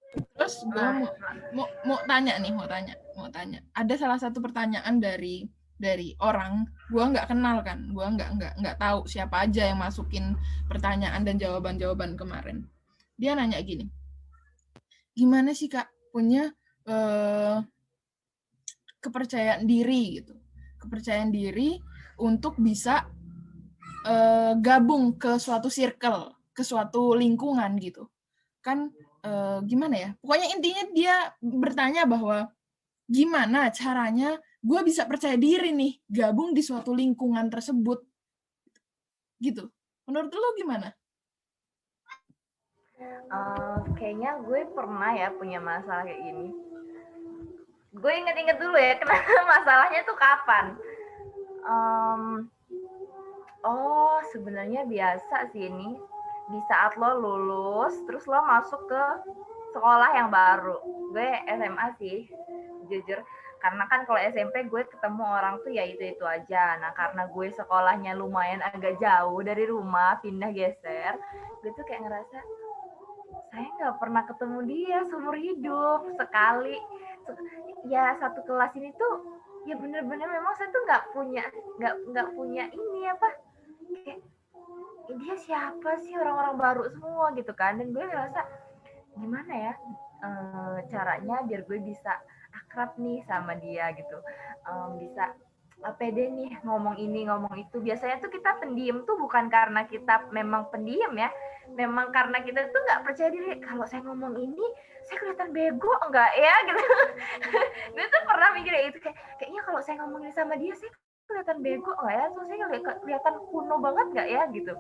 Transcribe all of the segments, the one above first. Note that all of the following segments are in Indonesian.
Terus gue mau tanya. Ada salah satu pertanyaan dari orang gue nggak kenal kan, gue nggak tahu siapa aja yang masukin pertanyaan dan jawaban kemarin. Dia nanya gini, gimana sih kak punya eh, kepercayaan diri gitu, kepercayaan diri untuk bisa gabung ke suatu circle, ke suatu lingkungan gitu kan. Gimana ya, pokoknya intinya dia bertanya bahwa gimana caranya gue bisa percaya diri nih gabung di suatu lingkungan tersebut gitu. Menurut lo gimana? Kayaknya gue pernah ya punya masalah kayak gini. Gue inget-inget dulu ya, kenapa masalahnya tuh kapan. Um, oh, sebenarnya biasa sih ini. Di saat lo lulus, terus lo masuk ke sekolah yang baru. Gue SMA sih, jujur. Karena kan kalau SMP gue ketemu orang tuh ya itu-itu aja. Nah, karena gue sekolahnya lumayan agak jauh dari rumah, pindah geser, gue tuh kayak ngerasa, saya nggak pernah ketemu dia seumur hidup sekali. Ya satu kelas ini tuh ya bener-bener memang saya tuh nggak punya ini apa, kayak dia siapa sih, orang-orang baru semua gitu kan. Dan gue ngerasa gimana ya caranya biar gue bisa akrab nih sama dia gitu, bisa pede nih ngomong ini ngomong itu. Biasanya tuh kita pendiam tuh bukan karena kita memang pendiam ya, memang karena kita tuh nggak percaya diri. Kalau saya ngomong ini saya kelihatan bego enggak ya gitu. Gue tuh pernah mikir itu, kayaknya kalau saya ngomongin sama dia saya kelihatan bego enggak ya, terus saya kelihatan kuno banget enggak ya gitu.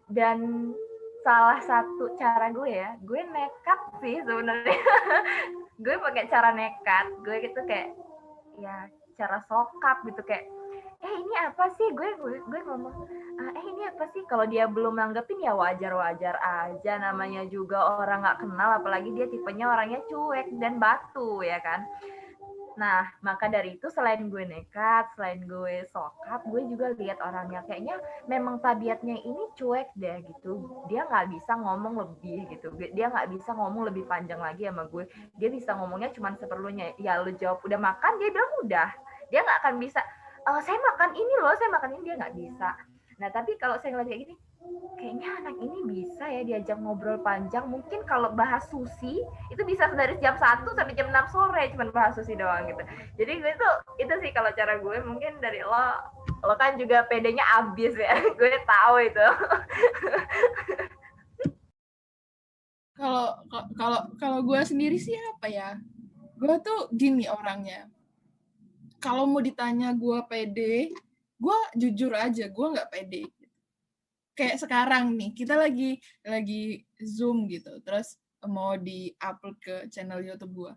Dan salah satu cara gue ya, gue nekat sih sebenarnya. Gue pakai cara nekat, gue gitu kayak ya cara sokap gitu, kayak ini apa sih, gue ngomong ini apa sih. Kalau dia belum nanggepin ya wajar wajar aja, namanya juga orang nggak kenal, apalagi dia tipenya orangnya cuek dan batu ya kan. Nah, maka dari itu selain gue nekat, selain gue sokap, gue juga lihat orangnya. Kayaknya memang tabiatnya ini cuek deh gitu. Dia nggak bisa ngomong lebih gitu. Dia nggak bisa ngomong lebih panjang lagi sama gue. Dia bisa ngomongnya cuma seperlunya. Ya lu jawab udah makan, dia bilang udah. Dia nggak akan bisa, saya makan ini loh, saya makan ini. Dia nggak bisa. Nah, tapi kalau saya ngeliat kayak gini, kayaknya anak ini bisa ya diajak ngobrol panjang. Mungkin kalau bahas sushi itu bisa dari jam 1 sampai jam 6 sore, cuma bahas sushi doang gitu. Jadi gue tuh itu sih kalau cara gue. Mungkin dari lo kan juga pedenya abis ya. Gue tahu itu. Kalau kalau gue sendiri sih apa ya, gue tuh gini orangnya, kalau mau ditanya gue pede, gue jujur aja gue nggak pede. Kayak sekarang nih kita lagi zoom gitu, terus mau di upload ke channel YouTube gue,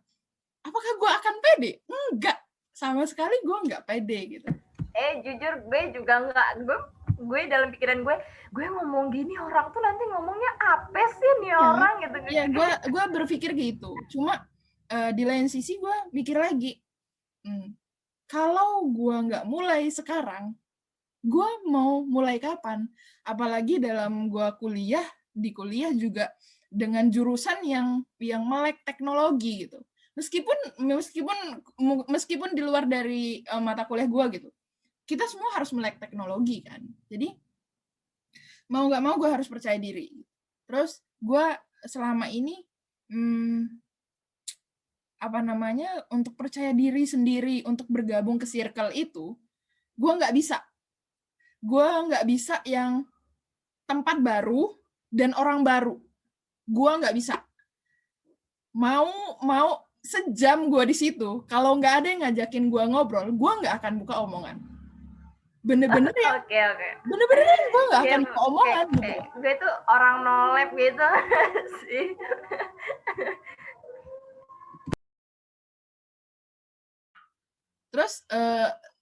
apakah gue akan pede? Enggak, sama sekali gue nggak pede gitu. Jujur gue juga nggak. Gue dalam pikiran gue ngomong gini orang tuh nanti ngomongnya apa sih nih Ya, orang gitu. ya gue berpikir gitu. Cuma di lain sisi gue mikir lagi, kalau gue nggak mulai sekarang, gue mau mulai kapan? Apalagi dalam gue kuliah, di kuliah juga dengan jurusan yang melek teknologi gitu. Meskipun meskipun meskipun di luar dari mata kuliah gue gitu, kita semua harus melek teknologi kan. Jadi mau nggak mau gue harus percaya diri. Terus gue selama ini apa namanya, untuk percaya diri sendiri untuk bergabung ke circle itu, gue nggak bisa. Gue nggak bisa yang tempat baru dan orang baru. Gue nggak bisa. Mau mau sejam gue di situ, kalau nggak ada yang ngajakin gue ngobrol, gue nggak akan buka omongan. Bener-bener ya, Oke, oke. bener-bener ya, gue nggak Dia akan buka kayak, omongan gitu. gue tuh orang nolep gitu sih. Terus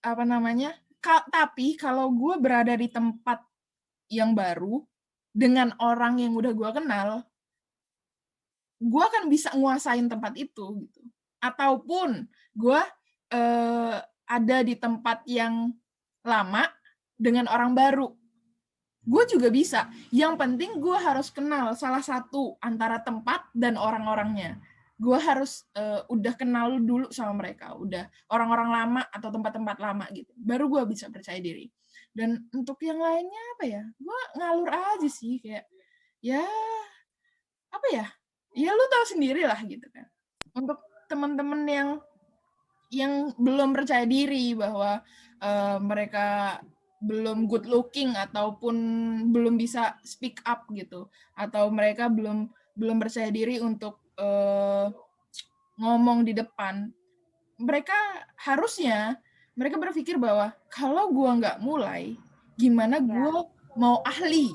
apa namanya? Tapi kalau gue berada di tempat yang baru dengan orang yang udah gue kenal, gue akan bisa nguasain tempat itu gitu. Ataupun gue ada di tempat yang lama dengan orang baru, gue juga bisa. Yang penting gue harus kenal salah satu antara tempat dan orang-orangnya. Gue harus udah kenal dulu sama mereka, udah orang-orang lama atau tempat-tempat lama gitu. Baru gue bisa percaya diri. Dan untuk yang lainnya apa ya? Gue ngalur aja sih, kayak ya apa ya? Ya lu tahu sendiri lah gitu kan. Untuk teman-teman yang belum percaya diri bahwa mereka belum good looking ataupun belum bisa speak up gitu, atau mereka belum percaya diri untuk ngomong di depan. Mereka harusnya mereka berpikir bahwa kalau gue nggak mulai, gimana gue mau ahli.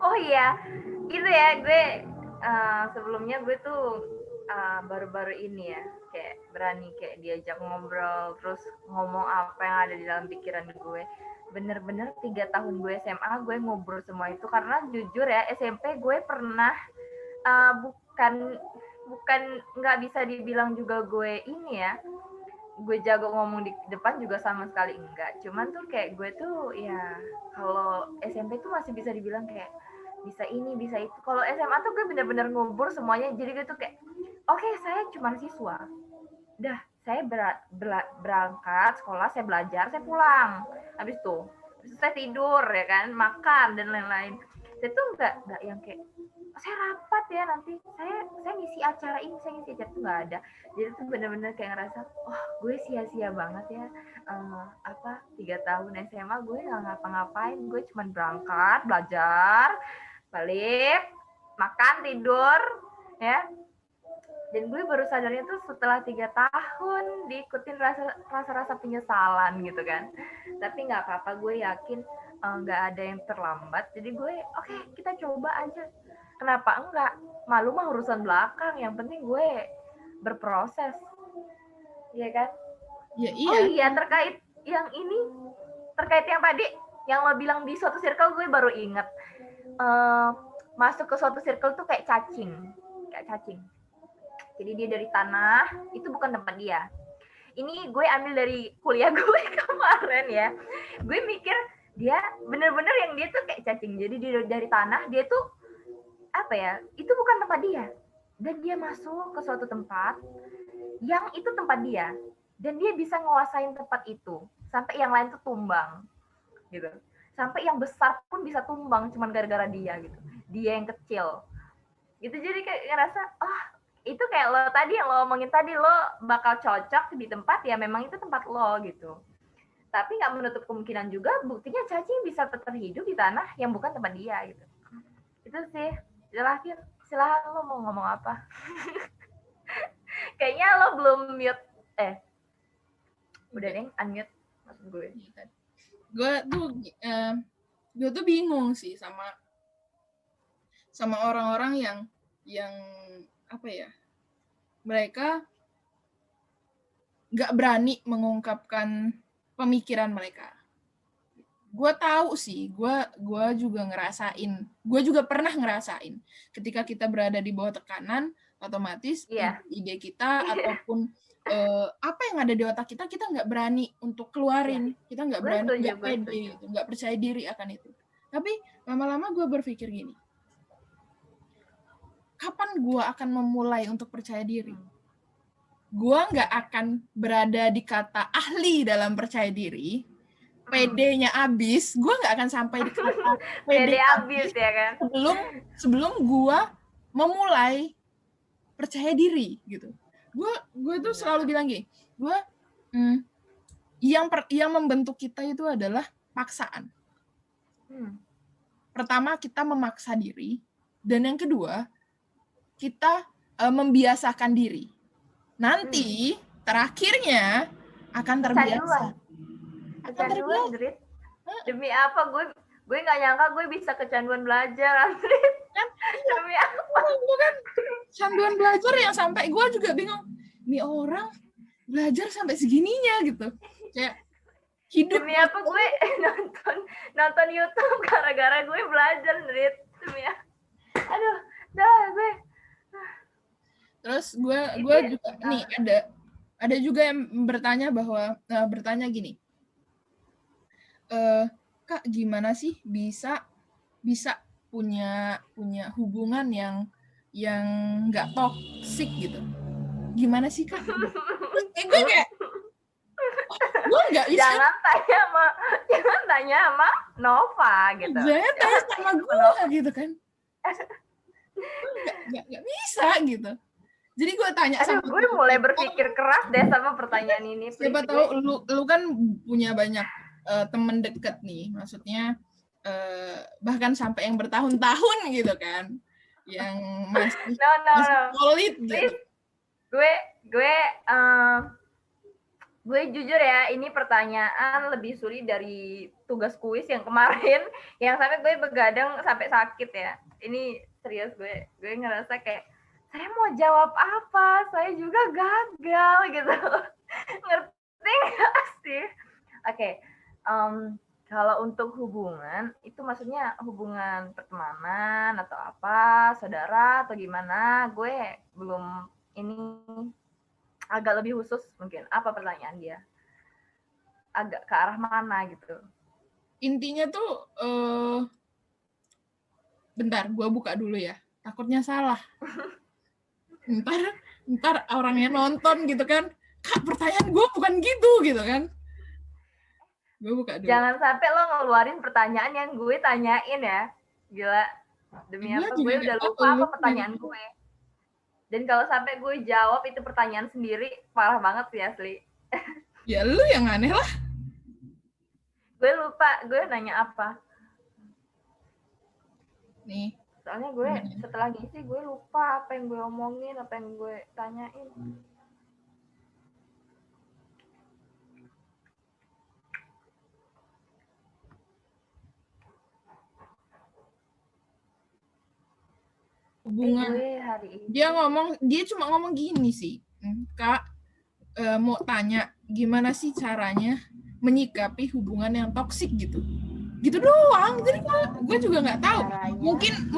Oh iya, gitu ya. Gue sebelumnya gue tuh baru-baru ini ya kayak berani kayak diajak ngobrol terus ngomong apa yang ada di dalam pikiran gue. Bener-bener 3 tahun gue SMA gue ngobrol semua itu karena jujur ya SMP gue pernah bukan nggak bisa dibilang juga gue ini ya, gue jago ngomong di depan juga sama sekali enggak. Cuman tuh kayak gue tuh ya kalau SMP tuh masih bisa dibilang kayak bisa ini bisa itu. Kalau SMA tuh gue bener-bener ngubur semuanya. Jadi gue tuh kayak oke, saya cuma siswa. Udah, saya berangkat sekolah, saya belajar, saya pulang. Habis tuh saya tidur ya kan, makan dan lain-lain. Saya tuh nggak yang kayak saya rapat ya nanti saya ngisi acara ini, saya ngisi acara itu nggak ada. Jadi tuh bener-bener kayak ngerasa gue sia-sia banget ya 3 tahun SMA gue nggak ngapa-ngapain, gue cuma berangkat belajar balik makan tidur ya. Dan gue baru sadarnya tuh setelah 3 tahun diikutin rasa penyesalan gitu kan. Tapi nggak apa-apa, gue yakin nggak ada yang terlambat. Jadi gue oke, kita coba aja. Kenapa enggak? Malu mah urusan belakang, yang penting gue berproses. Iya kan? Ya iya. Oh iya, terkait yang ini, terkait yang tadi yang lo bilang di suatu circle, gue baru inget masuk ke suatu circle tuh kayak cacing. Jadi dia dari tanah, itu bukan tempat dia. Ini gue ambil dari kuliah gue kemarin ya. Gue mikir dia bener-bener yang dia tuh kayak cacing. Jadi dia dari tanah, dia tuh apa ya, itu bukan tempat dia. Dan dia masuk ke suatu tempat yang itu tempat dia. Dan dia bisa nguasain tempat itu. Sampai yang lain tuh tumbang. Gitu. Sampai yang besar pun bisa tumbang cuman gara-gara dia gitu. Dia yang kecil. Gitu, jadi kayak ngerasa itu kayak lo tadi yang lo omongin tadi, lo bakal cocok di tempat ya memang itu tempat lo gitu. Tapi nggak menutup kemungkinan juga buktinya cacing bisa tetap hidup di tanah yang bukan tempat dia gitu. Itu sih. Silahkan lo mau ngomong apa. Kayaknya lo belum mute. Udah deh, unmute maksud gue. Gue tuh bingung sih sama orang-orang yang apa ya, mereka nggak berani mengungkapkan pemikiran mereka. Gue tahu sih, gue juga ngerasain, gue juga pernah ngerasain ketika kita berada di bawah tekanan, otomatis ide kita ataupun apa yang ada di otak kita nggak berani untuk keluarin, kita nggak berani, nggak pede gitu, nggak percaya diri akan itu. Tapi lama-lama gue berpikir gini, kapan gue akan memulai untuk percaya diri? Gue nggak akan berada di kata ahli dalam percaya diri, PD-nya abis, gue nggak akan sampai di kata PD abis ya kan? Sebelum gue memulai percaya diri gitu. Gue tuh selalu bilang gini, yang membentuk kita itu adalah paksaan. Pertama, kita memaksa diri, dan yang kedua, kita membiasakan diri. Nanti terakhirnya akan terbiasa. Kecanduan, Drit. Demi apa gue nggak nyangka gue bisa kecanduan belajar, Drit. Kan? Demi apa? Kan kecanduan belajar yang sampai gue juga bingung. Ini orang belajar sampai segininya gitu. Kayak hidup. Demi apa gue nonton YouTube gara-gara gue belajar, Drit. Demi apa? Aduh, dah gue. Terus gue juga nih ada juga yang bertanya gini, Kak, gimana sih bisa punya hubungan yang nggak toksik gitu? Gimana sih Kak? Terus gue kayak gue nggak bisa. Jangan tanya sama Nova gitu. Jangan tanya Jangan sama tanya sama gue Nova. gitu kan. Gue nggak bisa gitu. Jadi gue tanya Aduh, sama gue lu, mulai berpikir keras deh sama pertanyaan ini. siapa Please, tahu gue. lu kan punya banyak temen deket nih, maksudnya bahkan sampai yang bertahun-tahun gitu kan, yang masih No, no, no. solid gitu. Please, gue gue jujur ya, ini pertanyaan lebih sulit dari tugas kuis yang kemarin, yang sampai gue begadang sampai sakit ya. Ini serius, gue ngerasa kayak saya mau jawab apa, saya juga gagal gitu. Ngerti nggak sih? Oke, kalau untuk hubungan itu maksudnya hubungan pertemanan atau apa, saudara atau gimana? Gue belum ini agak lebih khusus mungkin. Apa pertanyaan dia? Agak ke arah mana gitu? Intinya tuh bentar, gue buka dulu ya. Takutnya salah. Ntar orangnya nonton gitu kan. Kak, pertanyaan gue bukan gitu kan. Gue buka dulu. Jangan sampai lo ngeluarin pertanyaan yang gue tanyain ya. Gila. Demi apa? Gue udah lupa apa pertanyaan gue. Dan kalau sampai gue jawab itu pertanyaan sendiri, parah banget sih asli. Ya lu yang aneh lah. Gue lupa gue nanya apa. Nih. Soalnya gue setelah ngisi gue lupa apa yang gue omongin, apa yang gue tanyain. Hubungan. Dia cuma ngomong gini sih. Kak, mau tanya gimana sih caranya menyikapi hubungan yang toksik gitu doang. Jadi gue juga nggak tahu, mungkin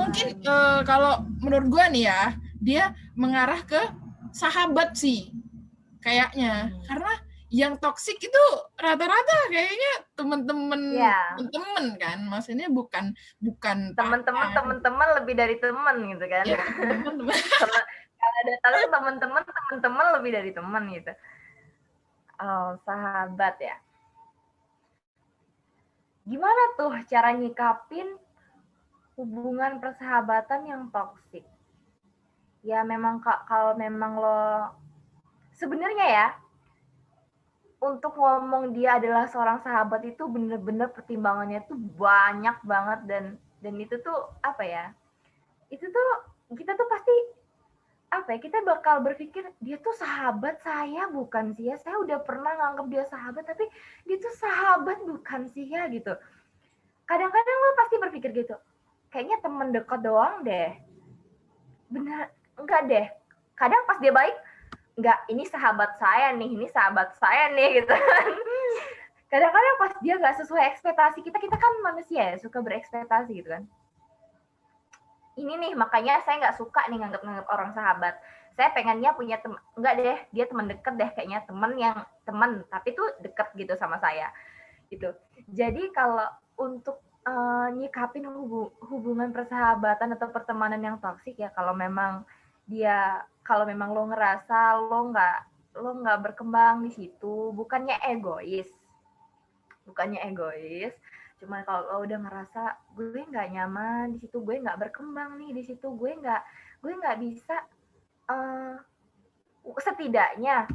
kalau menurut gue nih ya, dia mengarah ke sahabat sih kayaknya, karena yang toksik itu rata-rata kayaknya temen-temen kan, maksudnya bukan temen-temen lebih dari temen gitu kan ya, temen-temen. Kalau ada tahu temen-temen lebih dari temen gitu. Oh, sahabat ya. Gimana tuh cara nyikapin hubungan persahabatan yang toksik? Ya memang kalau memang lo sebenarnya ya, untuk ngomong dia adalah seorang sahabat itu bener-bener pertimbangannya tuh banyak banget, dan itu tuh apa ya, itu tuh kita tuh pasti apa ya, kita bakal berpikir dia tuh sahabat saya bukan sih ya, saya udah pernah nganggap dia sahabat tapi dia tuh sahabat bukan sih ya gitu. Kadang-kadang lo pasti berpikir gitu, kayaknya temen dekat doang deh. Bener, enggak deh. Kadang pas dia baik, enggak, ini sahabat saya nih gitu kan. Kadang-kadang pas dia nggak sesuai ekspektasi kita kan manusia ya, suka berekspektasi gitu kan. Ini nih, makanya saya nggak suka nih nganggap orang sahabat. Saya pengennya punya teman, enggak deh, dia teman deket deh kayaknya, teman tapi tuh deket gitu sama saya gitu. Jadi kalau untuk nyikapin hubungan persahabatan atau pertemanan yang toksik ya, kalau memang lo ngerasa lo nggak berkembang di situ, bukannya egois, cuman kalau lo udah ngerasa gue nggak nyaman di situ, gue nggak berkembang nih di situ, gue nggak bisa, setidaknya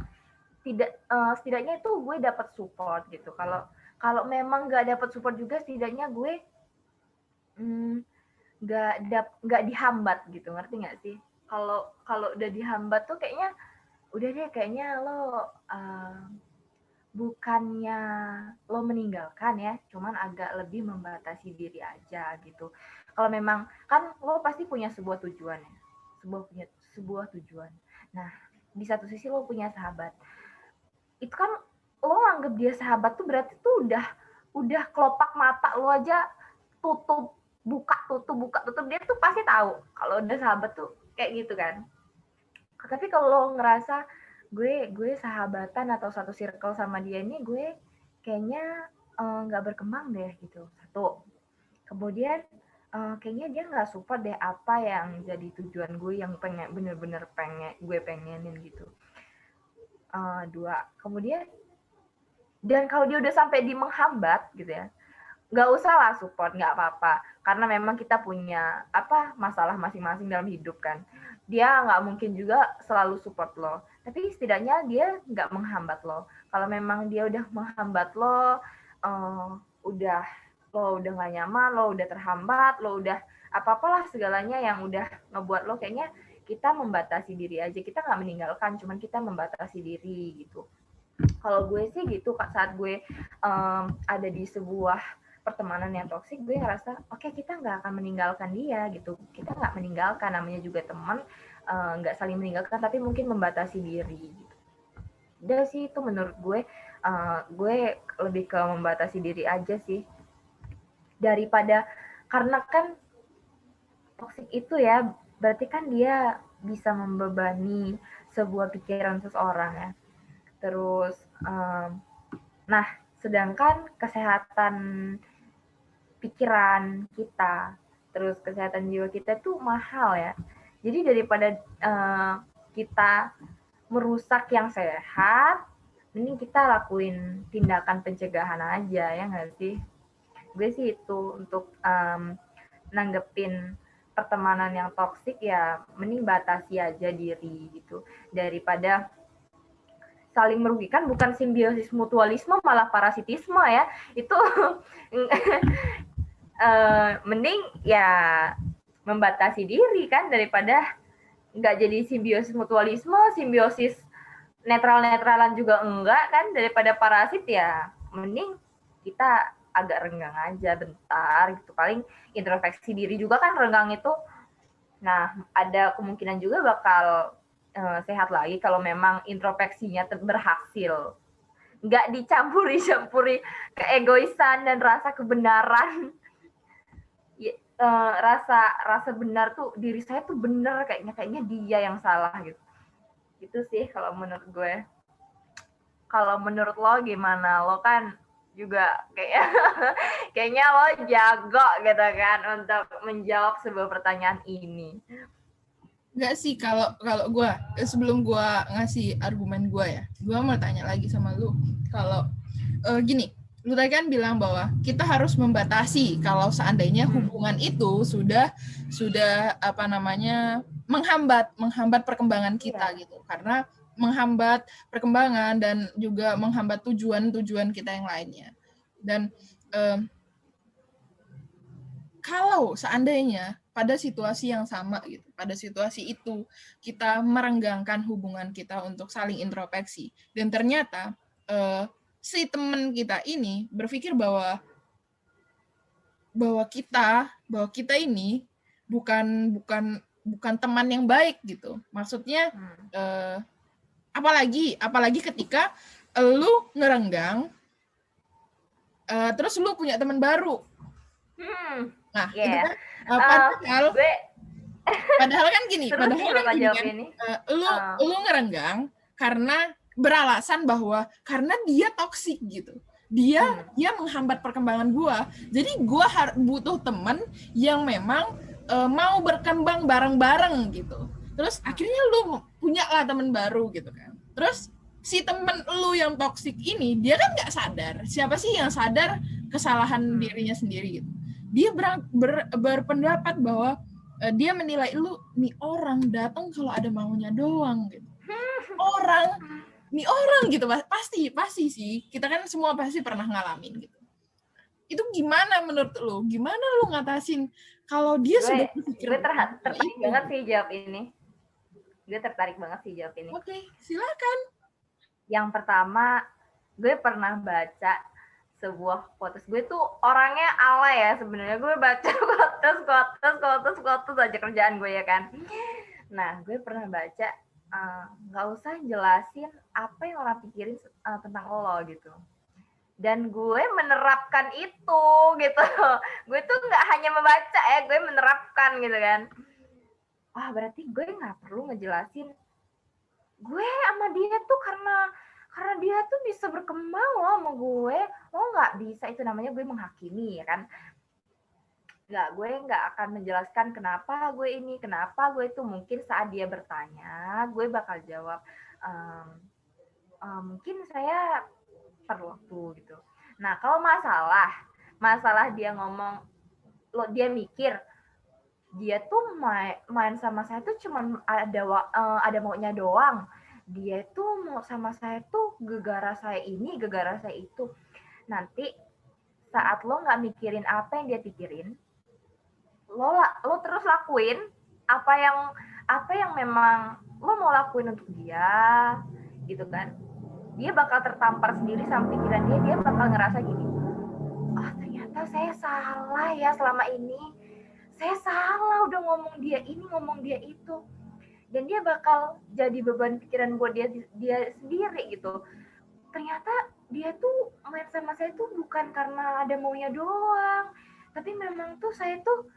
itu gue dapat support gitu. Kalau memang nggak dapat support juga, setidaknya gue nggak dihambat gitu, ngerti nggak sih? Kalau udah dihambat tuh kayaknya udah deh, kayaknya lo bukannya lo meninggalkan ya, cuman agak lebih membatasi diri aja gitu. Kalau memang kan lo pasti punya sebuah tujuan ya, sebuah tujuan. Nah, di satu sisi lo punya sahabat, itu kan lo anggap dia sahabat tuh berarti tuh udah kelopak mata lo aja tutup buka dia tuh pasti tahu kalau udah sahabat tuh kayak gitu kan. Tapi kalau lo ngerasa gue sahabatan atau satu circle sama dia ini, gue kayaknya nggak berkembang deh gitu. Satu. Kemudian kayaknya dia nggak support deh apa yang jadi tujuan gue yang bener-bener gue pengenin gitu. Dua. Kemudian dan kalau dia udah sampai di menghambat gitu ya, nggak usah lah support, nggak apa-apa. Karena memang kita punya masalah masing-masing dalam hidup kan. Dia nggak mungkin juga selalu support lo. Tapi setidaknya dia nggak menghambat lo. Kalau memang dia udah menghambat lo, udah lo udah nggak nyaman, lo udah terhambat, lo udah apa-apalah segalanya yang udah ngebuat lo kayaknya kita membatasi diri aja. Kita nggak meninggalkan, cuman kita membatasi diri gitu. Kalau gue sih gitu, saat gue ada di sebuah pertemanan yang toksik, gue ngerasa oke, kita nggak akan meninggalkan dia gitu, kita nggak meninggalkan, namanya juga teman, nggak saling meninggalkan tapi mungkin membatasi diri gitu. Udah sih itu menurut gue lebih ke membatasi diri aja sih, daripada karena kan toksik itu ya berarti kan dia bisa membebani sebuah pikiran seseorang ya. Terus nah, sedangkan kesehatan pikiran kita, terus kesehatan jiwa kita tuh mahal ya. Jadi daripada kita merusak yang sehat, mending kita lakuin tindakan pencegahan aja, ya nggak sih? Gue sih itu untuk nanggepin pertemanan yang toksik ya, mending batasi aja diri gitu, daripada saling merugikan. Bukan simbiosis mutualisme, malah parasitisme ya. Itu mending ya membatasi diri kan, daripada nggak jadi simbiosis mutualisme, simbiosis netral-netralan juga enggak kan, daripada parasit ya mending kita agak renggang aja bentar gitu, paling introspeksi diri juga kan renggang itu. Nah, ada kemungkinan juga bakal sehat lagi kalau memang introspeksinya berhasil. Nggak dicampuri keegoisan dan rasa kebenaran. Rasa benar tuh, diri saya tuh benar, kayaknya dia yang salah gitu. Itu sih kalau menurut gue. Kalau menurut lo gimana? Lo kan juga kayaknya lo jago gitu kan untuk menjawab sebuah pertanyaan ini. Enggak sih, kalau gue, sebelum gue ngasih argumen gue ya, gue mau tanya lagi sama lu. Kalau gini, lu tadi kan bilang bahwa kita harus membatasi kalau seandainya hubungan itu sudah menghambat perkembangan kita gitu, karena menghambat perkembangan dan juga menghambat tujuan kita yang lainnya. Dan kalau seandainya pada situasi yang sama gitu, pada situasi itu kita merenggangkan hubungan kita untuk saling introspeksi, dan ternyata si teman kita ini berpikir bahwa kita ini bukan teman yang baik gitu. Maksudnya apalagi ketika lu ngerenggang terus lu punya teman baru. Nah, itu kan padahal kan gini, lu ngerenggang karena beralasan bahwa karena dia toksik gitu. Dia menghambat perkembangan gua. Jadi gua butuh teman yang memang mau berkembang bareng-bareng gitu. Terus akhirnya lu punya lah teman baru gitu kan. Terus si temen lu yang toksik ini, dia kan nggak sadar. Siapa sih yang sadar kesalahan dirinya sendiri gitu. Dia berpendapat bahwa dia menilai lu, nih orang datang kalau ada maunya doang gitu. Nih orang gitu, pasti sih. Kita kan semua pasti pernah ngalamin gitu. Itu gimana menurut lu? Gimana lu ngatasin kalau dia sudah berpikir? Gue tertarik banget sih jawab ini. Oke, silakan. Yang pertama, gue pernah baca sebuah quotes. Gue tuh orangnya alay ya sebenarnya. Gue baca quotes aja kerjaan gue ya kan. Nah, gue pernah baca nggak usah jelasin apa yang orang pikirin tentang lo gitu. Dan gue menerapkan itu gitu. Gue tuh nggak hanya membaca ya, gue menerapkan gitu kan. Wah, berarti gue nggak perlu ngejelasin gue sama dia tuh karena karena dia tuh bisa berkembang loh sama gue, lo nggak bisa, itu namanya gue menghakimi ya kan. Gue nggak akan menjelaskan kenapa gue ini, kenapa gue itu. Mungkin saat dia bertanya, gue bakal jawab, ehm, mungkin saya perlu waktu gitu. Nah, kalau masalah dia ngomong, dia mikir dia tuh main sama saya tuh cuman ada maunya doang. Dia tuh mau sama saya tuh gegara saya ini, gegara saya itu. Nanti saat lo nggak mikirin apa yang dia pikirin, lo terus lakuin apa yang memang lo mau lakuin untuk dia, gitu kan. Dia bakal tertampar sendiri sama pikiran dia bakal ngerasa gini, oh ternyata saya salah ya selama ini, saya salah udah ngomong dia ini, ngomong dia itu. Dan dia bakal jadi beban pikiran buat dia sendiri gitu. Ternyata dia tuh main sama saya tuh bukan karena ada maunya doang, tapi memang tuh saya tuh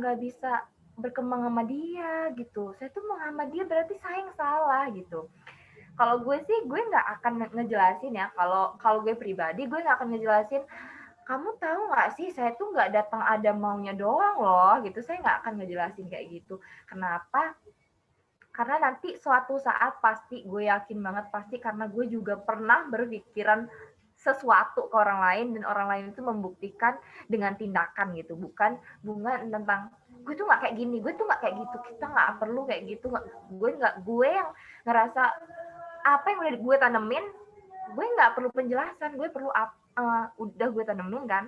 nggak bisa berkembang sama dia gitu. Saya tuh mau sama dia berarti saya yang salah gitu. Kalau gue sih gue nggak akan ngejelasin ya. Kalau gue pribadi gue nggak akan ngejelasin, kamu tahu nggak sih saya tuh nggak datang ada maunya doang loh gitu. Saya nggak akan ngejelasin kayak gitu. Kenapa? Karena nanti suatu saat pasti, gue yakin banget pasti, karena gue juga pernah berpikiran sesuatu ke orang lain dan orang lain itu membuktikan dengan tindakan gitu, bukan tentang gue tuh nggak kayak gini, gue tuh nggak kayak gitu, kita nggak perlu kayak gitu. Gue yang ngerasa apa yang udah gue tanemin, gue nggak perlu penjelasan, gue perlu udah gue tanemin kan,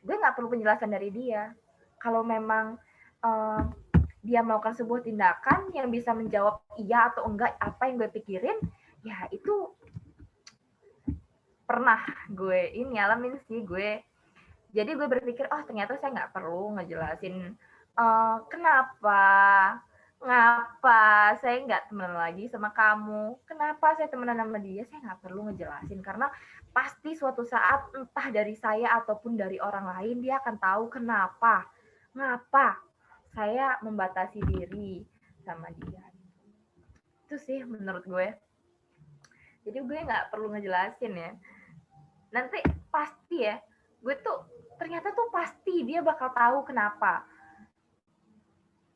gue nggak perlu penjelasan dari dia. Kalau memang uh, dia melakukan sebuah tindakan yang bisa menjawab iya atau enggak apa yang gue pikirin, ya itu pernah gue ini alamin sih gue. Jadi gue berpikir, oh ternyata saya nggak perlu ngejelasin kenapa ngapa saya nggak temenan lagi sama kamu, kenapa saya temenan sama dia, saya nggak perlu ngejelasin, karena pasti suatu saat entah dari saya ataupun dari orang lain dia akan tahu ngapa saya membatasi diri sama dia. Itu sih menurut gue. Jadi gue nggak perlu ngejelasin ya. Nanti pasti ya, gue tuh ternyata tuh pasti dia bakal tahu kenapa.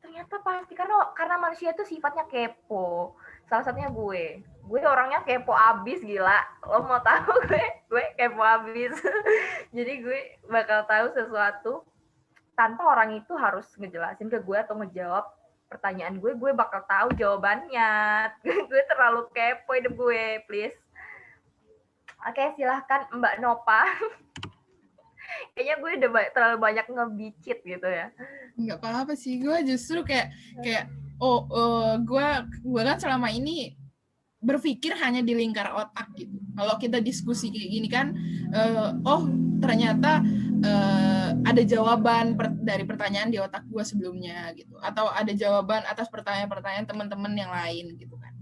Ternyata pasti, karena manusia tuh sifatnya kepo. Salah satunya gue orangnya kepo abis, gila. Lo mau tahu gue kepo abis. Jadi gue bakal tahu sesuatu tanpa orang itu harus ngejelasin ke gue atau ngejawab pertanyaan gue bakal tahu jawabannya. Gue terlalu kepo hidup gue, please. Oke, silahkan Mbak Nopa. Kayaknya gue udah terlalu banyak ngebicit gitu ya. Nggak apa-apa sih, gue justru kayak gue kan selama ini berpikir hanya di lingkar otak gitu. Kalau kita diskusi kayak gini kan, ternyata ada jawaban dari pertanyaan di otak gue sebelumnya gitu, atau ada jawaban atas pertanyaan-pertanyaan teman-teman yang lain gitu kan.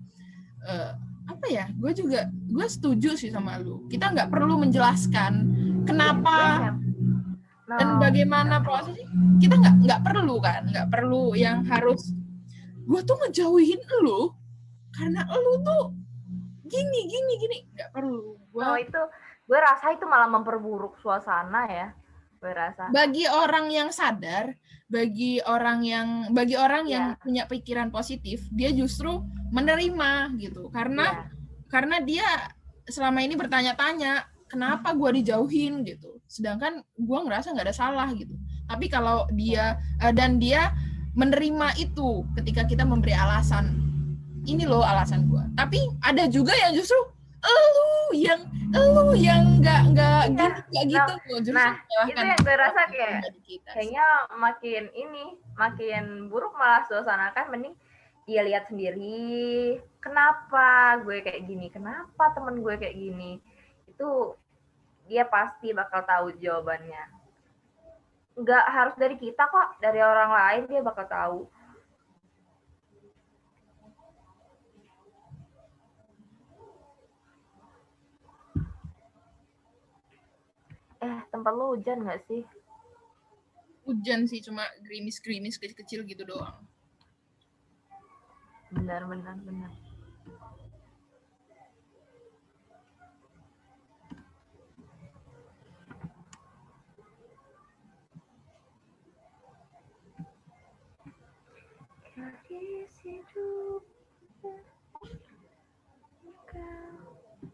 Gue setuju sih sama lu. Kita nggak perlu menjelaskan kenapa dan bagaimana prosesnya. Kita nggak perlu yang harus gue tuh ngejauhin lu karena lu tuh gini nggak perlu. Itu gue rasa itu malah memperburuk suasana ya, gue rasa. Bagi orang yang sadar, bagi orang yang punya pikiran positif, dia justru menerima gitu, karena dia selama ini bertanya-tanya kenapa gue dijauhin gitu, sedangkan gue ngerasa nggak ada salah gitu. Tapi kalau dia menerima itu ketika kita memberi alasan, ini loh alasan gue. Tapi ada juga yang justru lu yang nggak gitu loh. Nah itu yang gue rasa kayaknya makin buruk malah suasana kan. Mending dia lihat sendiri kenapa gue kayak gini, kenapa temen gue kayak gini, itu dia pasti bakal tahu jawabannya. Nggak harus dari kita kok, dari orang lain dia bakal tahu. Tempat lo hujan nggak sih? Hujan sih, cuma gerimis-gerimis kecil-kecil gitu doang. Benar. hidup.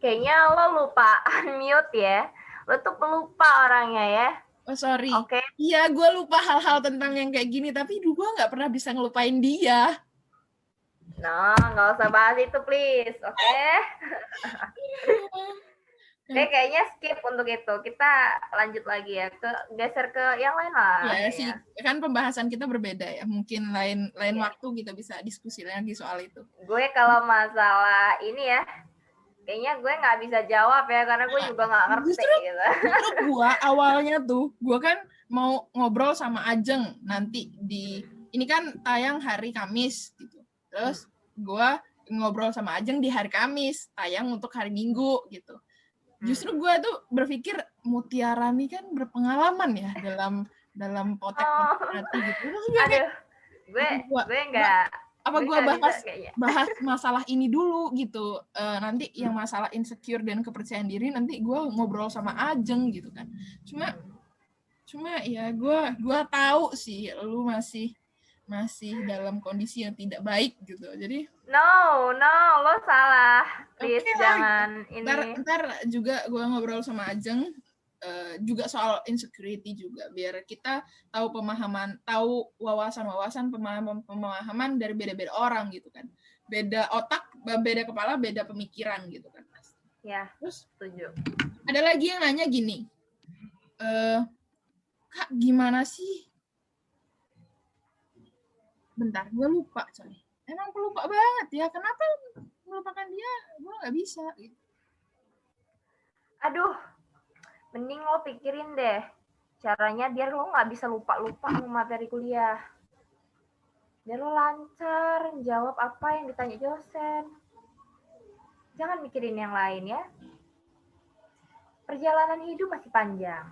Kayaknya lo lupa unmute ya. Lo tuh pelupa orangnya ya. Oh sorry. Oke. Iya, gue lupa hal-hal tentang yang kayak gini, tapi gue nggak pernah bisa ngelupain dia. No, nggak usah bahas itu please, oke? Oke, kayaknya skip untuk itu. Kita lanjut lagi ya, geser ke yang lain lah. Ya sih, kan pembahasan kita berbeda ya. Mungkin lain waktu kita bisa diskusi lagi soal itu. Gue kalau masalah ini ya, kayaknya gue nggak bisa jawab ya, karena gue juga nggak ngerti. Justru gue awalnya tuh, gue kan mau ngobrol sama Ajeng nanti ini kan tayang hari Kamis gitu. Terus gue ngobrol sama Ajeng di hari Kamis, tayang untuk hari Minggu gitu. Justru gue tuh berpikir Mutiara nih kan berpengalaman ya dalam potek hati gitu. Terus gue nggak. Gue bahas masalah ini dulu gitu. Nanti yang masalah insecure dan kepercayaan diri nanti gue ngobrol sama Ajeng gitu kan. Cuma ya gue tahu sih lu masih dalam kondisi yang tidak baik gitu. Jadi no, lo salah. Please jangan ini. Ntar juga gue ngobrol sama Ajeng juga soal insecurity juga, biar kita tahu wawasan-wawasan, pemahaman dari beda-beda orang gitu kan. Beda otak, beda kepala, beda pemikiran gitu kan. Ya, terus setuju. Ada lagi yang nanya gini, Kak gimana sih? Bentar, gue lupa coy. Emang pelupa banget ya, kenapa melupakan dia? Gue nggak bisa gitu. Aduh, mending lo pikirin deh caranya biar lo nggak bisa lupa-lupa sama materi kuliah. Biar lo lancar jawab apa yang ditanya dosen. Jangan mikirin yang lain ya. Perjalanan hidup masih panjang.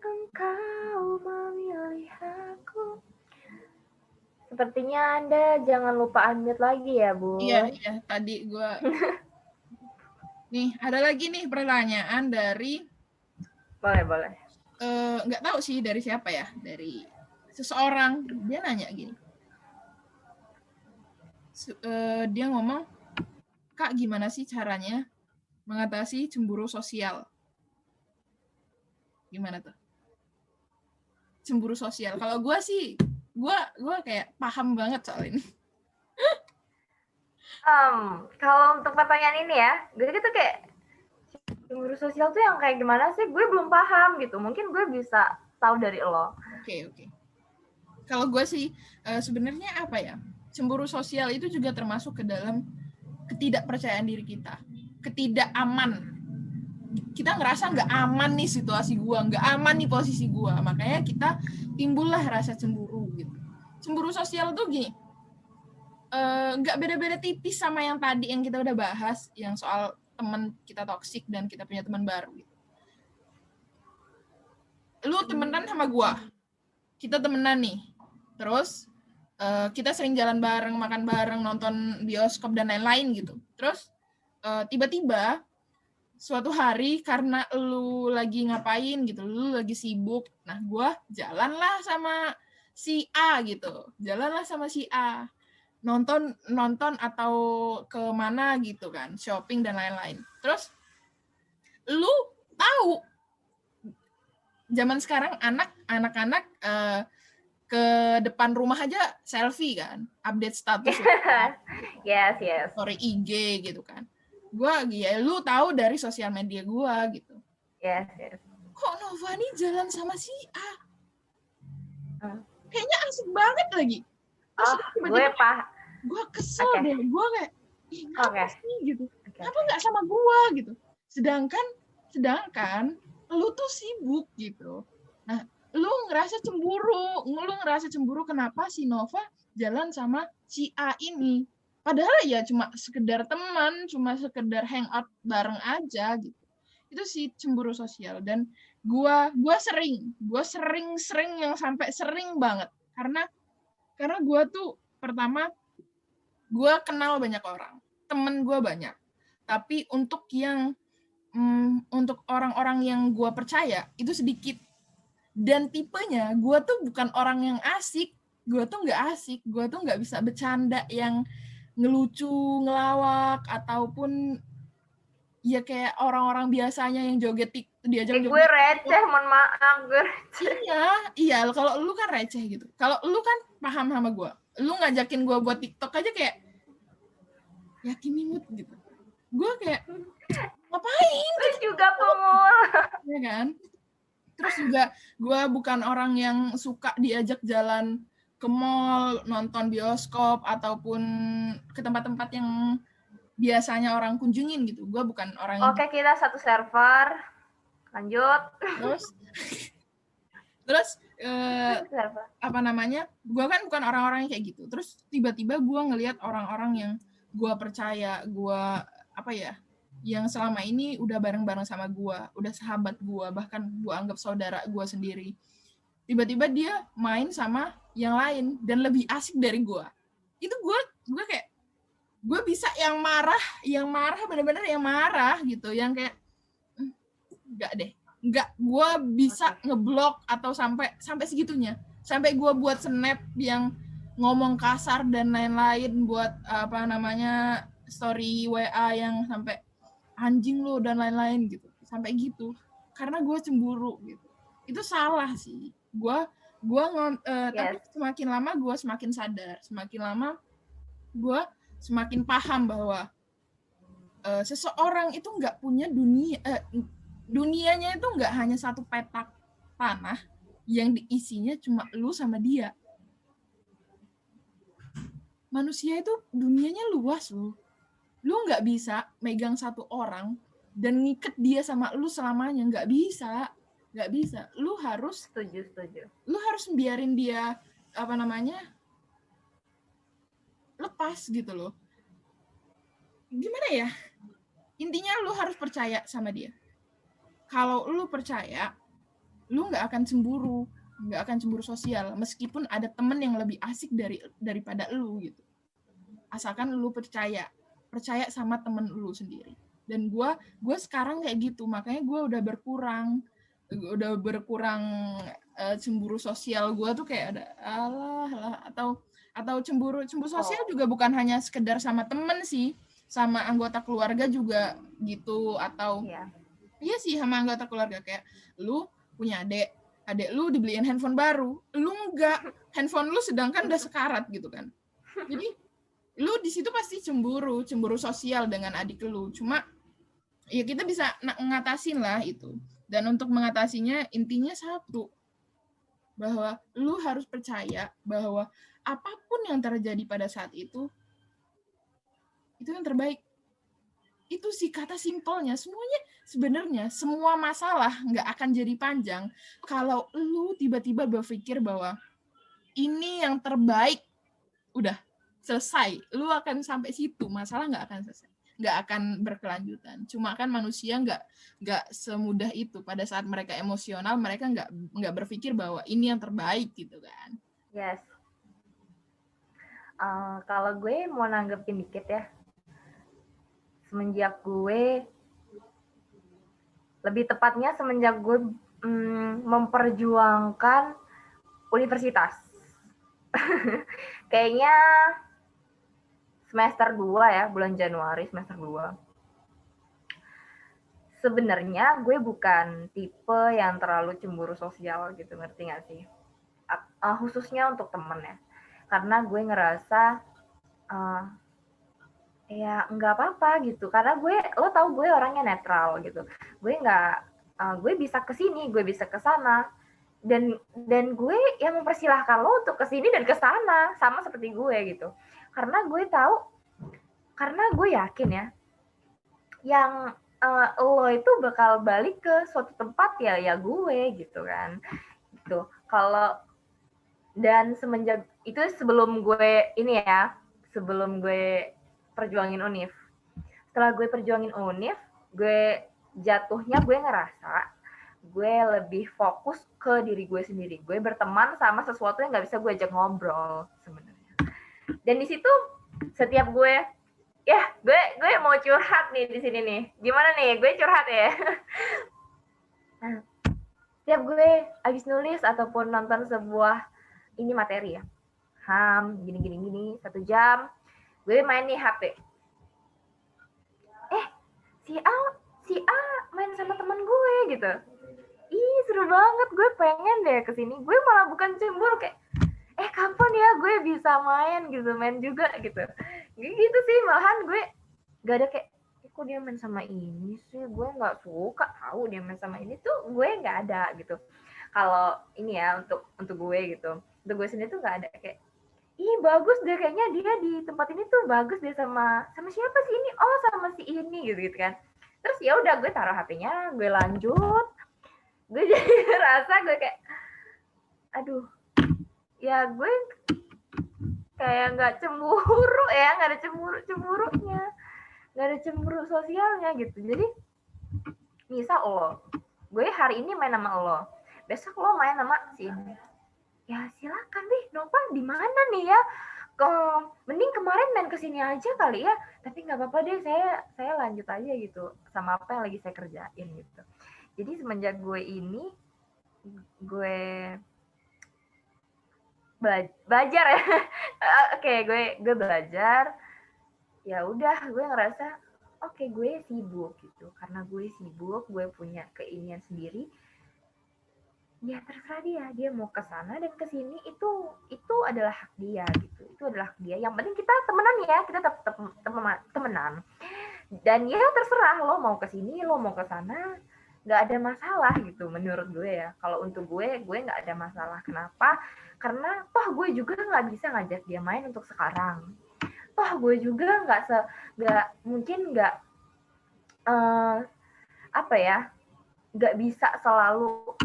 Engkau memilih aku. Sepertinya Anda jangan lupa unmute lagi ya, Bu. Iya, tadi gue... Nih, ada lagi nih pertanyaan dari... Boleh. Nggak tahu sih dari siapa ya, dari seseorang. Dia nanya gini. Dia ngomong, Kak gimana sih caranya mengatasi cemburu sosial? Gimana tuh? Cemburu sosial. Kalau gue sih, gue kayak paham banget soal ini. Kalau untuk pertanyaan ini ya, gue gitu kayak cemburu sosial tuh yang kayak gimana sih? Gue belum paham gitu. Mungkin gue bisa tahu dari lo. Oke. Kalau gue sih sebenarnya apa ya? Cemburu sosial itu juga termasuk ke dalam ketidakpercayaan diri kita, ketidakaman. Kita ngerasa nggak aman nih situasi gue, nggak aman nih posisi gue, makanya kita timbullah rasa cemburu gitu. Cemburu sosial tuh gini, nggak beda-beda tipis sama yang tadi yang kita udah bahas, yang soal teman kita toksik dan kita punya teman baru gitu. Lu temenan sama gue, kita temenan nih, terus kita sering jalan bareng, makan bareng, nonton bioskop dan lain-lain gitu. Terus tiba-tiba suatu hari karena lu lagi ngapain gitu, lu lagi sibuk, nah gue jalanlah sama si A gitu, nonton atau ke mana gitu kan, shopping dan lain-lain. Terus lu tahu zaman sekarang anak-anak ke depan rumah aja selfie kan, update status yes story IG gitu kan. Lu tahu dari sosial media gue gitu. Yes. Kok Nova nih jalan sama si A? Kayaknya asik banget lagi. Gue kesel deh. Gue kayak, ngapa sih gitu? Kenapa nggak sama gue gitu? Sedangkan lu tuh sibuk gitu. Nah, lu ngerasa cemburu kenapa si Nova jalan sama si A ini? Padahal ya cuma sekedar teman, cuma sekedar hangout bareng aja gitu. Itu sih cemburu sosial. Dan gue sering yang sampai sering banget. Karena gue tuh pertama gue kenal banyak orang, temen gue banyak, tapi untuk orang-orang yang gue percaya itu sedikit. Dan tipenya gue tuh bukan orang yang asik, gue tuh nggak bisa bercanda yang ngelucu, ngelawak, ataupun ya kayak orang-orang biasanya yang joget diajak gue joget. receh, mohon maaf, gue receh. Iya, kalau lu kan receh gitu. Kalau lu kan paham sama gue. Lu ngajakin gue buat TikTok aja kayak yakin mimut gitu. Gue kayak ngapain? Lu juga pemul. Ya kan? Terus juga gue bukan orang yang suka diajak jalan ke mall, nonton bioskop, ataupun ke tempat-tempat yang biasanya orang kunjungin gitu. Gue bukan orang yang... Oke, kita satu server. Lanjut. Terus apa namanya? Gue kan bukan orang-orang yang kayak gitu. Terus tiba-tiba gue ngelihat orang-orang yang gue percaya, yang selama ini udah bareng-bareng sama gue, udah sahabat gue, bahkan gue anggap saudara gue sendiri. Tiba-tiba dia main sama yang lain dan lebih asik dari gue. Itu gue kayak, gue bisa yang marah bener-bener yang marah gitu, yang kayak enggak, gue bisa ngeblok atau sampai segitunya, sampai gue buat snap yang ngomong kasar dan lain-lain, buat story WA yang sampai anjing lu dan lain-lain gitu, sampai gitu, karena gue cemburu gitu. Itu salah sih. Tapi semakin lama gue semakin sadar, semakin lama gue semakin paham bahwa seseorang itu nggak punya dunianya itu nggak hanya satu petak tanah yang diisinya cuma lu sama dia. Manusia itu dunianya luas loh. Lu nggak bisa megang satu orang dan ngiket dia sama lu selamanya, nggak bisa. Lu harus biarin dia lepas gitu loh. Gimana ya? Intinya lu harus percaya sama dia. Kalau lu percaya, lu nggak akan cemburu sosial, meskipun ada temen yang lebih asik daripada lu gitu. Asalkan lu percaya sama temen lu sendiri. Dan gue sekarang kayak gitu, makanya gue udah berkurang cemburu sosial gue tuh kayak ada atau cemburu sosial juga bukan hanya sekedar sama temen sih, sama anggota keluarga juga gitu, atau iya sih sama anggota keluarga, kayak lu punya adik lu dibeliin handphone baru, lu enggak, handphone lu sedangkan udah sekarat gitu kan. Jadi lu di situ pasti cemburu sosial dengan adik lu. Cuma ya kita bisa ngatasin lah itu. Dan untuk mengatasinya intinya satu, bahwa lu harus percaya bahwa apapun yang terjadi pada saat itu yang terbaik. Itu sih kata simpelnya. Sebenarnya semua masalah nggak akan jadi panjang kalau lu tiba-tiba berpikir bahwa ini yang terbaik, udah selesai. Lu akan sampai situ, masalah nggak akan selesai, nggak akan berkelanjutan. Cuma kan manusia nggak semudah itu. Pada saat mereka emosional, mereka nggak berpikir bahwa ini yang terbaik gitu kan. Yes. Kalau gue mau nanggepin dikit ya. Semenjak gue memperjuangkan universitas. Kayaknya semester 2 ya, bulan Januari semester 2. Sebenarnya gue bukan tipe yang terlalu cemburu sosial gitu, ngerti gak sih? Khususnya untuk temen ya. Karena gue ngerasa ya nggak apa-apa gitu, karena lo tau gue orangnya netral gitu, gue bisa kesini, gue bisa kesana, dan gue yang mempersilahkan lo untuk kesini dan kesana, sama seperti gue gitu, karena gue yakin ya, yang lo itu bakal balik ke suatu tempat ya gue gitu kan, gitu. Kalau dan semenjak itu sebelum gue perjuangin UNIF. Setelah gue perjuangin UNIF, gue jatuhnya gue ngerasa gue lebih fokus ke diri gue sendiri. Gue berteman sama sesuatu yang nggak bisa gue ajak ngobrol sebenarnya. Dan di situ setiap gue mau curhat nih di sini nih. Gimana nih? Gue curhat ya. Nah, setiap gue habis nulis ataupun nonton sebuah ini materi ya, gini 1 jam, gue main nih HP. Si A main sama temen gue gitu. Ih, seru banget, gue pengen deh kesini. Gue malah bukan cemburu, kayak kapan ya gue bisa main juga gitu. Gitu sih, malahan gue gak ada kayak kok dia main sama ini sih, gue nggak suka tahu dia main sama ini tuh, gue nggak ada gitu. Kalau ini ya untuk gue gitu, untuk gue sendiri tuh nggak ada kayak bagus deh kayaknya dia di tempat ini tuh bagus deh sama siapa sih ini, oh sama si ini gitu kan. Terus ya udah gue taruh HP-nya, gue lanjut. Gue jadi rasa gue kayak aduh, ya gue kayak nggak cemburu ya, nggak ada cemburunya, nggak ada cemburu sosialnya gitu. Jadi misal gue hari ini main sama lo, besok lo main sama si ini, ya silakan deh, Nova di mana nih ya, mending kemarin main kesini aja kali ya, tapi nggak apa-apa deh, saya lanjut aja gitu sama apa yang lagi saya kerjain gitu. Jadi semenjak gue ini, gue belajar ya. Oke, gue belajar. Ya udah, gue ngerasa oke, gue sibuk gitu. Karena gue sibuk, gue punya keinginan sendiri. Ya terserah dia mau ke sana dan ke sini, itu adalah hak dia gitu. Itu adalah hak dia. Yang penting kita temenan ya, kita tetap temenan. Dan ya terserah lo mau ke sini, lo mau ke sana, nggak ada masalah gitu menurut gue ya. Kalau untuk gue nggak ada masalah. Kenapa? Karena toh gue juga nggak bisa ngajak dia main untuk sekarang. Toh gue juga nggak bisa selalu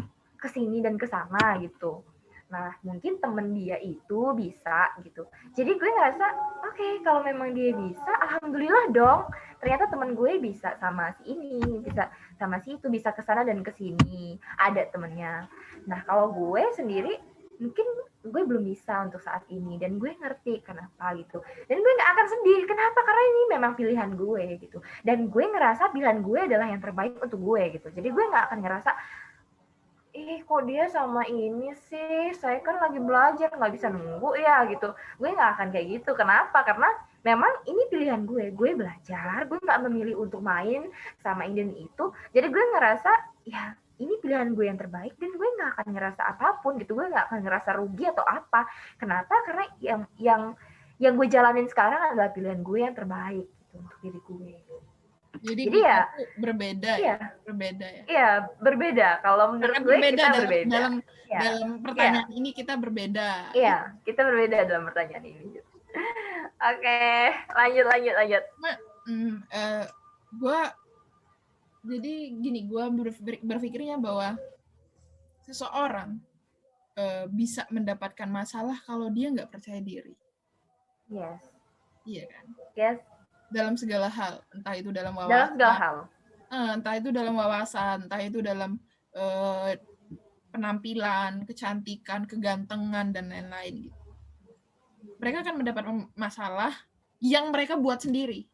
kesini dan kesana gitu. Nah, mungkin temen dia itu bisa gitu. Jadi gue ngerasa, oke, kalau memang dia bisa, alhamdulillah dong. Ternyata temen gue bisa sama si ini, bisa sama si itu, bisa kesana dan kesini. Ada temennya. Nah, kalau gue sendiri, mungkin gue belum bisa untuk saat ini. Dan gue ngerti kenapa gitu. Dan gue gak akan sedih. Kenapa? Karena ini memang pilihan gue gitu. Dan gue ngerasa pilihan gue adalah yang terbaik untuk gue gitu. Jadi gue gak akan ngerasa, kok dia sama ini sih, saya kan lagi belajar, nggak bisa nunggu ya gitu. Gue nggak akan kayak gitu. Kenapa? Karena memang ini pilihan gue belajar, gue nggak memilih untuk main sama ini dan itu. Jadi gue ngerasa, ya ini pilihan gue yang terbaik, dan gue nggak akan ngerasa apapun gitu. Gue nggak akan ngerasa rugi atau apa. Kenapa? Karena yang gue jalanin sekarang adalah pilihan gue yang terbaik gitu, untuk diri gue. Jadi Jadi kita ya tuh berbeda iya, ya, berbeda ya. Iya, berbeda. Kalau menurut Akan gue berbeda kita dalam berbeda. dalam Iya, dalam iya, pertanyaan ini kita berbeda. iya, kita berbeda dalam pertanyaan ini. Oke, lanjut. Gue jadi gini, gue berpikirnya bahwa seseorang bisa mendapatkan masalah kalau dia nggak percaya diri. Yes. Iya kan? Yes. Dalam segala hal, entah itu dalam wawasan. Dalam segala hal. Entah itu dalam wawasan, entah itu dalam penampilan, kecantikan, kegantengan, dan lain-lain gitu. Mereka akan mendapat masalah yang mereka buat sendiri.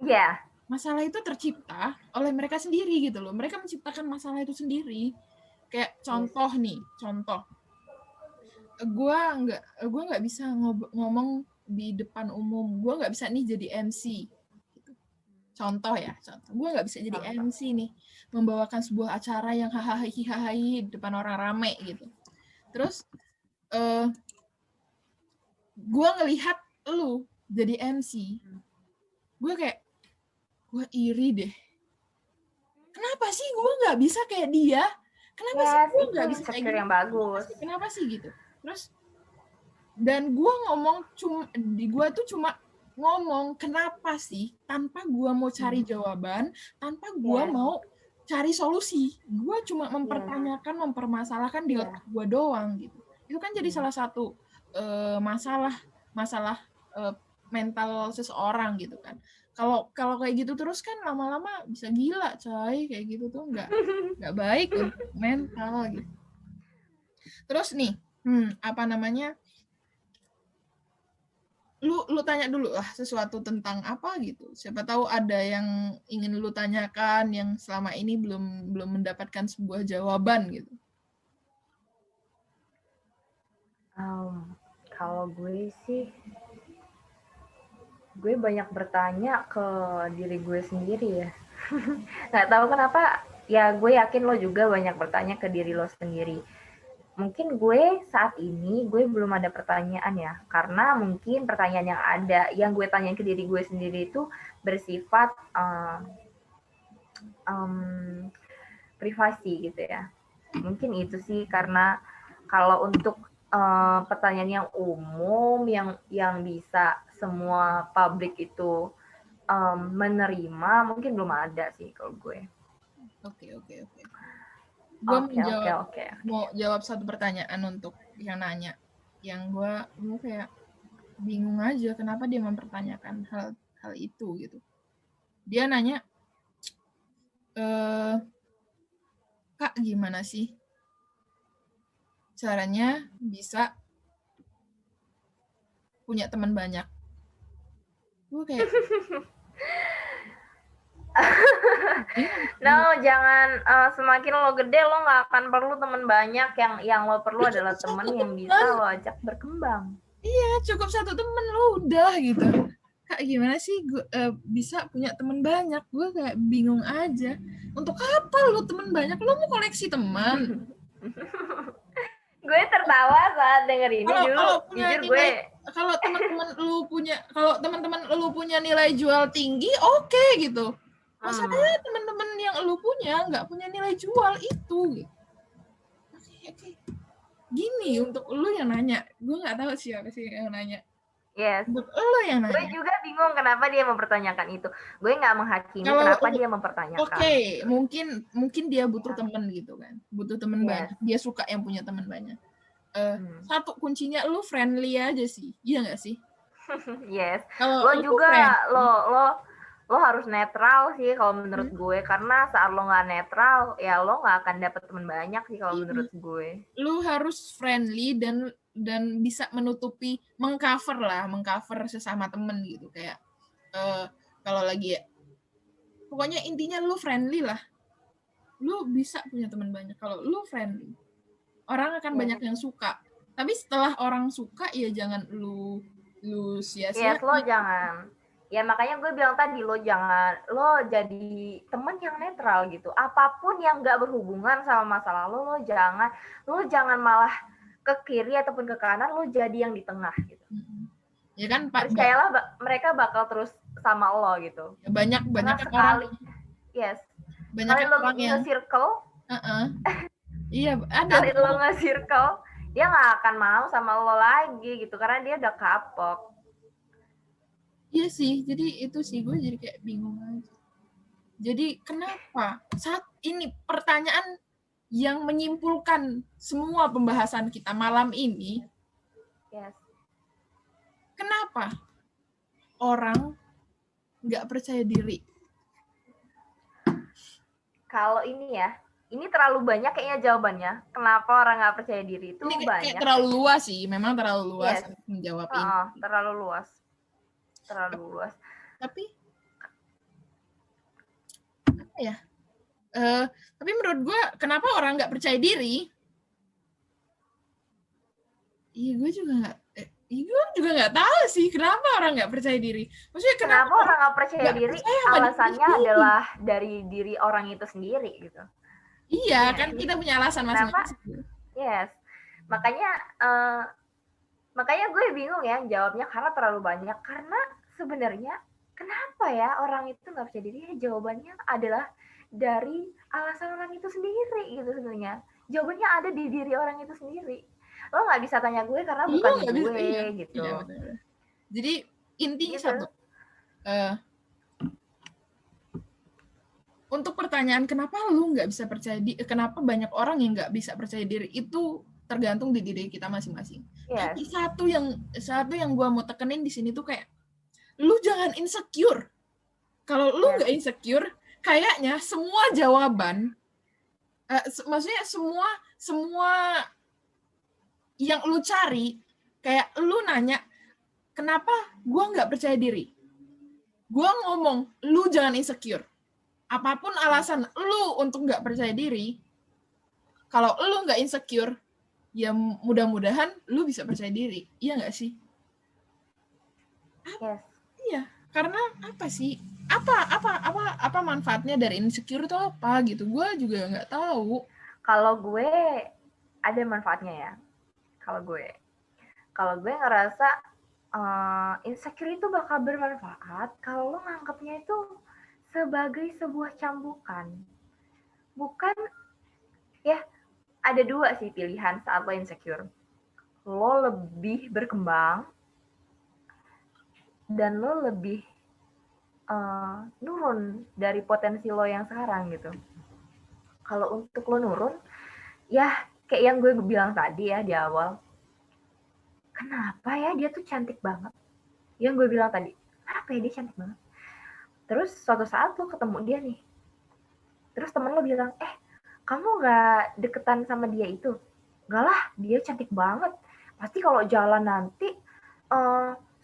Iya. Yeah. Masalah itu tercipta oleh mereka sendiri gitu loh. Mereka menciptakan masalah itu sendiri. Kayak contoh nih, gue nggak bisa ngomong di depan umum. Gue nggak bisa nih jadi MC. Contoh. Gue nggak bisa jadi MC nih, membawakan sebuah acara yang hahaha di depan orang rame gitu. Terus gue ngelihat lu jadi MC, gue kayak, gue iri deh. Kenapa sih gue nggak bisa kayak dia? Kenapa sih gue nggak bisa kayak gitu? Yang bagus. Kenapa sih gitu? Terus dan gue cuma ngomong kenapa sih, tanpa gue mau cari jawaban, tanpa gue mau cari solusi. Gue cuma mempertanyakan, mempermasalahkan di otak gue doang gitu. Itu kan jadi salah satu masalah mental seseorang gitu kan. Kalau kayak gitu terus kan lama-lama bisa gila, coy. Kayak gitu tuh nggak baik untuk mental gitu. Terus nih, lu tanya dulu lah sesuatu tentang apa gitu. Siapa tahu ada yang ingin lu tanyakan yang selama ini belum mendapatkan sebuah jawaban gitu. Kalau gue sih, gue banyak bertanya ke diri gue sendiri ya. Nggak tahu kenapa, ya gue yakin lo juga banyak bertanya ke diri lo sendiri. Mungkin gue saat ini, gue belum ada pertanyaan ya, karena mungkin pertanyaan yang gue tanyain ke diri gue sendiri itu bersifat privasi gitu ya. Mungkin itu sih, karena kalau untuk pertanyaan yang umum yang bisa semua publik itu menerima, mungkin belum ada sih kalau gue. Oke. Gue Oke. mau jawab satu pertanyaan untuk yang nanya. Yang gue kayak bingung aja kenapa dia mempertanyakan hal itu gitu. Dia nanya, Kak, gimana sih caranya bisa punya teman banyak? Gue kayak No, jangan semakin lo gede lo nggak akan perlu teman banyak, yang lo perlu adalah teman yang bisa lo ajak berkembang. Iya, cukup satu temen lo udah gitu. Kak, gimana sih gue bisa punya teman banyak? Gue kayak bingung aja. Untuk apa lo teman banyak? Lo mau koleksi teman? Gue tertawa saat denger ini dulu. Jujur gue, kalau teman-teman lu punya nilai jual tinggi, oke gitu. Masalahnya teman-teman yang lu punya nggak punya nilai jual itu gitu. Oke. Gini, untuk lu yang nanya, gue nggak tahu siapa sih yang nanya. Yes. Untuk lu yang nanya. Gue juga bingung kenapa dia mempertanyakan itu. Gue nggak menghakimi kenapa dia mempertanyakan. Oke, mungkin dia butuh teman gitu kan. Butuh teman banyak. Dia suka yang punya teman banyak. Satu kuncinya lu friendly aja sih. Iya nggak sih? Yes. Lo juga lo harus netral sih kalau menurut gue, karena saat lo nggak netral ya lo nggak akan dapet teman banyak sih kalau menurut gue. Lu harus friendly dan bisa mengcover sesama temen gitu, kayak kalau lagi ya, pokoknya intinya lu friendly lah. Lu bisa punya teman banyak kalau lu friendly. Orang akan banyak yang suka. Tapi setelah orang suka ya jangan lu sia-sia. Yes, lo jangan. Ya makanya gue bilang tadi, lo jadi temen yang netral gitu. Apapun yang gak berhubungan sama masa lalu, lo jangan malah ke kiri ataupun ke kanan, lo jadi yang di tengah gitu. Ya kan, percayalah mereka bakal terus sama lo gitu. Banyak sekali orang, yes, banyak lo nge-circle, iya ada. Kali lo nge-circle, dia nggak akan mau sama lo lagi gitu, karena dia udah kapok. Iya sih, jadi itu sih gue jadi kayak bingung aja. Jadi kenapa saat ini pertanyaan yang menyimpulkan semua pembahasan kita malam ini, yes, kenapa orang nggak percaya diri? Kalau ini ya, ini terlalu banyak kayaknya jawabannya. Kenapa orang nggak percaya diri itu ini banyak. Kayak terlalu luas sih, memang terlalu luas menjawab ini. Terlalu luas. Tapi apa ya? Tapi menurut gue, kenapa orang nggak percaya diri? Iya, gue juga nggak tahu sih kenapa orang nggak percaya diri. Maksudnya kenapa orang nggak percaya diri? Alasannya adalah dari diri orang itu sendiri gitu. Iya, kan kita punya alasan masing-masing. Yes, makanya gue bingung ya jawabnya, karena terlalu banyak. Karena sebenarnya kenapa ya orang itu nggak percaya diri? Jawabannya adalah dari alasan orang itu sendiri gitu sebenarnya. Jawabannya ada di diri orang itu sendiri. Lo nggak bisa tanya gue karena bukan gue gitu. Iya, betul. Jadi intinya satu. Untuk pertanyaan kenapa lu nggak bisa percaya diri, kenapa banyak orang yang nggak bisa percaya diri, itu tergantung di diri kita masing-masing. Yes. Tapi satu yang gue mau tekenin di sini tuh kayak, lu jangan insecure. Kalau lu nggak insecure, kayaknya semua jawaban, maksudnya semua yang lu cari, kayak lu nanya, Kenapa gue nggak percaya diri? Gue ngomong, lu jangan insecure. Apapun alasan lu untuk nggak percaya diri, kalau lu nggak insecure, ya mudah-mudahan lu bisa percaya diri. Iya nggak sih? Yes. Iya, karena apa sih? Apa manfaatnya dari insecure itu apa gitu? Gue juga nggak tahu. Kalau gue ada manfaatnya ya. Kalau gue ngerasa insecure itu bakal bermanfaat kalau lo nganggapnya itu sebagai sebuah cambukan. Bukan, ya ada dua sih pilihan saat lo insecure. Lo lebih berkembang dan lo lebih nurun dari potensi lo yang sekarang gitu. Kalau untuk lo nurun, ya kayak yang gue bilang tadi ya di awal, kenapa ya dia tuh cantik banget? Yang gue bilang tadi, kenapa ya dia cantik banget? Terus suatu saat lo ketemu dia nih, terus temen lo bilang, kamu gak deketan sama dia itu? Enggak lah, dia cantik banget. Pasti kalau jalan nanti,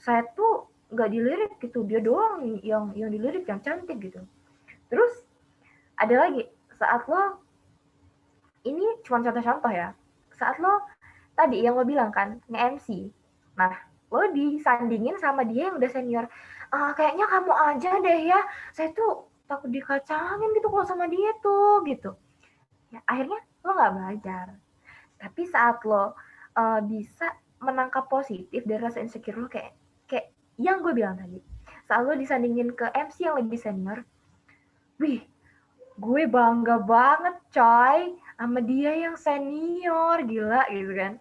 saya tuh gak dilirik gitu, dia doang yang dilirik, yang cantik gitu. Terus ada lagi, saat lo, ini cuma contoh-contoh ya, saat lo tadi yang lo bilang kan, nge-MC. Nah, lo disandingin sama dia yang udah senior. Kayaknya kamu aja deh ya, saya tuh takut dikacangin gitu kalau sama dia tuh, gitu. Ya, akhirnya lo gak belajar. Tapi saat lo bisa menangkap positif dari rasa insecure lo, kayak yang gue bilang tadi, saat lo disandingin ke MC yang lebih senior, wih, gue bangga banget coy sama dia yang senior, gila gitu kan.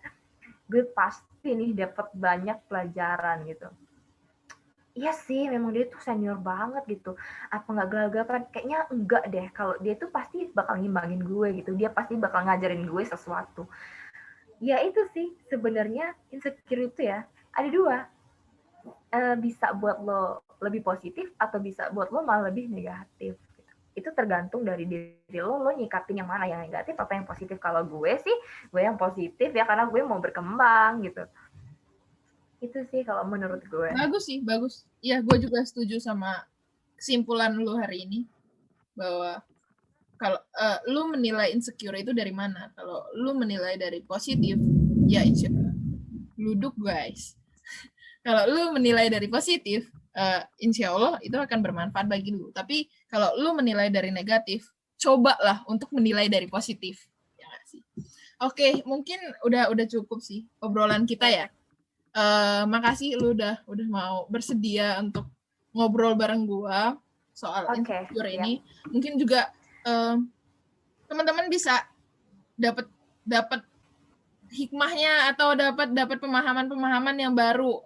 Gue pasti nih dapat banyak pelajaran gitu. Iya sih, memang dia tuh senior banget gitu. Apa nggak gelagapan? Kayaknya enggak deh. Kalau dia tuh pasti bakal ngimbangin gue gitu. Dia pasti bakal ngajarin gue sesuatu. Ya itu sih sebenarnya insecure itu ya. Ada dua. Bisa buat lo lebih positif atau bisa buat lo malah lebih negatif. Itu tergantung dari diri lo nyikapin yang mana, yang negatif apa yang positif. Kalau gue sih, gue yang positif ya, karena gue mau berkembang gitu. Itu sih kalau menurut gue. Bagus sih, bagus. Iya, gue juga setuju sama kesimpulan lu hari ini, bahwa kalau lu menilai insecure itu dari mana? Kalau lu menilai dari positif, ya insecure. Luduk guys. Kalau lu menilai dari positif, insya Allah itu akan bermanfaat bagi lu. Tapi kalau lu menilai dari negatif, cobalah untuk menilai dari positif. Ya nggak sih? Oke, mungkin udah cukup sih obrolan kita ya. Makasih lu udah mau bersedia untuk ngobrol bareng gua soal insecure ini. Mungkin juga teman-teman bisa dapat hikmahnya atau dapat pemahaman yang baru